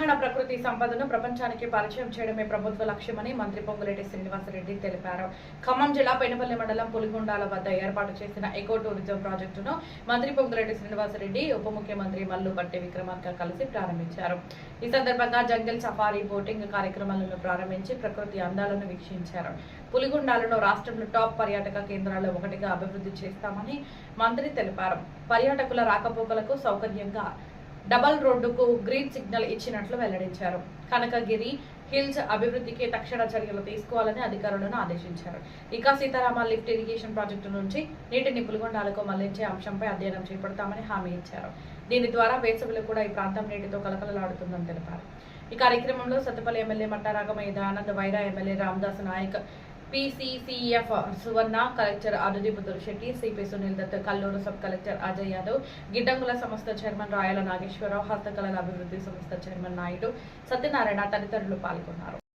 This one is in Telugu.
తెలంగాణ ప్రకృతి సంపదను ప్రపంచానికి పరిచయం చేయడమే ప్రభుత్వ లక్ష్యమని మంత్రి పొంగులేటి శ్రీనివాసరెడ్డి తెలిపారు. ఖమ్మం జిల్లా పెనుపల్లి మండలం పులిగొండాల వద్ద ఏర్పాటు చేసిన ఎకో టూరిజం ప్రాజెక్టును మంత్రి పొంగులేటి శ్రీనివాసరెడ్డి ఉప ముఖ్యమంత్రి మల్లు భట్టి విక్రమార్క కలిసి ప్రారంభించారు. ఈ సందర్భంగా జంగల్ సఫారీ బోటింగ్ కార్యక్రమాలను ప్రారంభించి ప్రకృతి అందాలను వీక్షించారు. పులిగొండాలను రాష్ట్రంలో టాప్ పర్యాటక కేంద్రాల్లో ఒకటిగా అభివృద్ధి చేస్తామని మంత్రి తెలిపారు. పర్యాటకుల రాకపోకలకు సౌకర్యంగా డబల్ రోడ్డుకు గ్రీన్ సిగ్నల్ ఇచ్చినట్లు వెల్లడించారు. కనకగిరి హిల్స్ అభివృద్ధికి తక్షణ చర్యలు తీసుకోవాలని అధికారులను ఆదేశించారు. ఇక సీతారామ లిఫ్ట్ ఇరిగేషన్ ప్రాజెక్టు నుంచి నీటిని పులిగొండాలకు మళ్లించే అంశంపై అధ్యయనం చేపడతామని హామీ ఇచ్చారు. దీని ద్వారా వేసవిలో కూడా ఈ ప్రాంతం నీటితో కలకలలాడుతుందని తెలిపారు. ఈ కార్యక్రమంలో Sathupalli MLA Matta Ragamayya Dayanand, Wyra MLA Ramadas Naik, PCCF Suvarna, collector Anudeep Durishetty, CP Sunil Dutt, Kalluru sub collector Ajay Yadav, గిడ్డంగుల సంస్థ చైర్మన్ రాయల నాగేశ్వరరావు, హస్తకళల అభివృద్ధి సంస్థ చైర్మన్ నాయుడు, సత్యనారాయణ తదితరులు పాల్గొన్నారు.